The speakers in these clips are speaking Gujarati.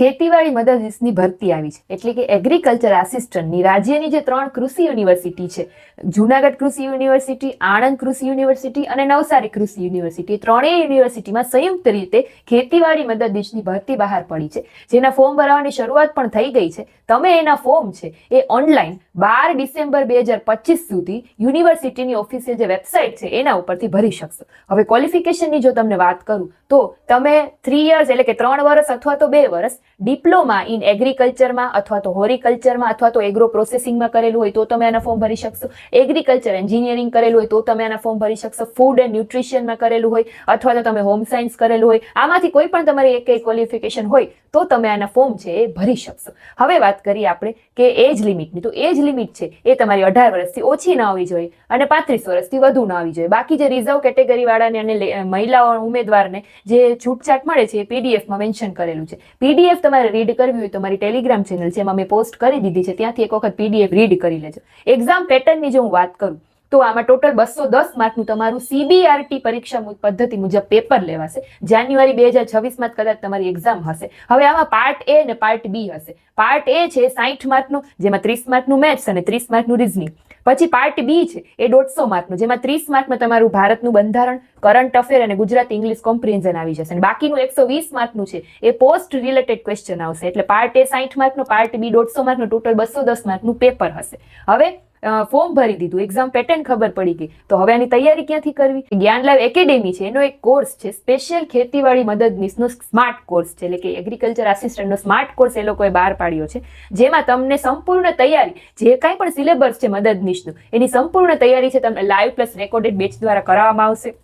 ખેતીવાડી મદદનીશની ભરતી આવી છે, એટલે કે એગ્રીકલ્ચર આસિસ્ટન્ટની રાજ્યની જે 3 કૃષિ યુનિવર્સિટી છે, જુનાગઢ કૃષિ યુનિવર્સિટી, આણંદ કૃષિ યુનિવર્સિટી અને નવસારી કૃષિ યુનિવર્સિટી, ત્રણેય યુનિવર્સિટીમાં સંયુક્ત રીતે ખેતીવાડી મદદનીશની ભરતી બહાર પડી છે, જેના ફોર્મ ભરવાની શરૂઆત પણ થઈ ગઈ છે. તમે એના ફોર્મ છે એ ઓનલાઈન 12 ડિસેમ્બર 2025 સુધી યુનિવર્સિટીની ઓફિશિયલ જે વેબસાઇટ છે એના ઉપરથી ભરી શકશો. હવે ક્વોલિફિકેશનની જો તમને વાત કરું તો તમે 3 યર્સ એટલે કે 3 વર્ષ અથવા તો 2 વર્ષ ડિપ્લોમા ઇન એગ્રીકલ્ચરમાં અથવા તો હોરિકલ્ચરમાં અથવા તો એગ્રો પ્રોસેસિંગમાં કરેલું હોય તો તમે આના ફોર્મ ભરી શકશો. એગ્રીકલ્ચર એન્જિનિયરિંગ કરેલું હોય તો તમે આના ફોર્મ ભરી શકશો. ફૂડ એન્ડ ન્યુટ્રિશનમાં કરેલું હોય અથવા તો તમે હોમ સાયન્સ કરેલું હોય, આમાંથી કોઈ પણ તમારી એક ક્વોલિફિકેશન હોય તો તમે આના ફોર્મ છે એ ભરી શકશો. હવે વાત કરીએ આપણે કે એજ લિમિટની, તો એજ લિમિટ છે એ તમારી 18 વર્ષથી ઓછી ના હોવી જોઈએ અને 35 વર્ષથી વધુ ના હોવી જોઈએ. બાકી જે રિઝર્વ કેટેગરી વાળાને અને મહિલાઓ ઉમેદવારને જે છૂટછાટ મળે છે એ પીડીએફમાં મેન્શન કરેલું છે. પીડીએફ તમારે રીડ કરવી હોય તો મારી ટેલિગ્રામ ચેનલ છે, એમાં મેં પોસ્ટ કરી દીધી છે, ત્યાંથી એક વખત પીડીએફ રીડ કરી લેજો. એક્ઝામ પેટર્નની જો હું વાત કરું તો આમાં ટોટલ 210 માર્કનું તમારું સીબીઆરટી પરીક્ષા પદ્ધતિ મુજબ પેપર લેવાશે. જાન્યુઆરી 2026માં કદાચ તમારી એક્ઝામ હશે. હવે આમાં પાર્ટ એ અને પાર્ટ બી હશે. પાર્ટ એ છે 60 માર્કનું, જેમાં 30 માર્કનું મેથ્સ અને 30 માર્કનું રીઝનિંગ. પછી પાર્ટ બી છે એ 150 માર્કનું, જેમાં 30 માર્કમાં તમારું ભારતનું બંધારણ, કરંટ અફેર અને ગુજરાતી ઇંગ્લિશ કોમ્પ્રિહેન્શન આવી જશે. અને બાકીનું 120 માર્કનું છે એ પોસ્ટ રિલેટેડ ક્વેશ્ચન આવશે. એટલે પાર્ટ એ 60 માર્કનું, પાર્ટ બી 150 માર્કનું, ટોટલ 210 માર્કનું પેપર હશે. હવે ફોર્મ ભરી દીધું, એક્ઝામ પેટર્ન ખબર પડી ગઈ, તો હવે આની તૈયારી ક્યાંથી કરવી? જ્ઞાન લાઈવ એકેડેમી છે એનો એક કોર્સ છે સ્પેશિયલ ખેતીવાડી મદદનીશનો સ્માર્ટ કોર્સ છે, એટલે કે એગ્રીકલ્ચર આસિસ્ટન્ટનો સ્માર્ટ કોર્સ એ લોકોએ બહાર પાડ્યો છે, જેમાં તમને સંપૂર્ણ તૈયારી, જે કાંઈ પણ સિલેબસ છે મદદનીશનું એની સંપૂર્ણ તૈયારી છે તમને લાઈવ પ્લસ રેકોર્ડેડ બેચ દ્વારા કરાવવામાં આવશે.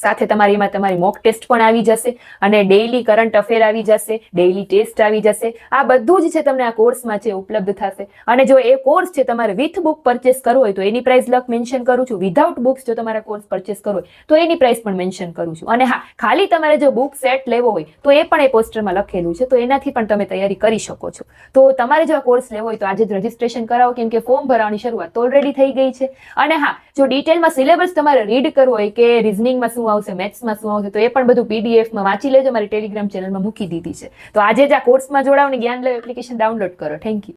સાથે તમારીમાં તમારી મોક ટેસ્ટ પણ આવી જશે અને ડેઈલી કરંટ અફેર આવી જશે, ડેઈલી ટેસ્ટ આવી જશે. આ બધું જ છે તમને આ કોર્સમાં છે ઉપલબ્ધ થશે. અને જો એ કોર્સ છે તમારે વિથ બુક પરચેસ કરવો હોય તો એની પ્રાઇસ મેન્શન કરું છું. વિધાઉટ બુક્સ જો તમારા કોર્સ પરચેસ કરવો હોય તો એની પ્રાઇસ પણ મેન્શન કરું છું. અને હા, ખાલી તમારે જો બુક સેટ લેવો હોય તો એ પણ એ પોસ્ટરમાં લખેલું છે, તો એનાથી પણ તમે તૈયારી કરી શકો છો. તો તમારે જો આ કોર્સ લેવો હોય તો આજે જ રજીસ્ટ્રેશન કરાવો, કેમ કે ફોર્મ ભરવાની શરૂઆત ઓલરેડી થઈ ગઈ છે. અને હા, જો ડિટેલમાં સિલેબસ તમારે રીડ કરવો હોય કે રિઝનિંગમાં શું આવશે, મેથ્સમાં શું આવશે, તો એ પણ બધું પીડીએફમાં વાંચી લેજો. મારી ટેલિગ્રામ ચેનલમાં મૂકી દીધી છે. તો આજે જ આ કોર્સમાં જોડાઓ અને જ્ઞાન લાઈવ એપ્લિકેશન ડાઉનલોડ કરો. Thank you.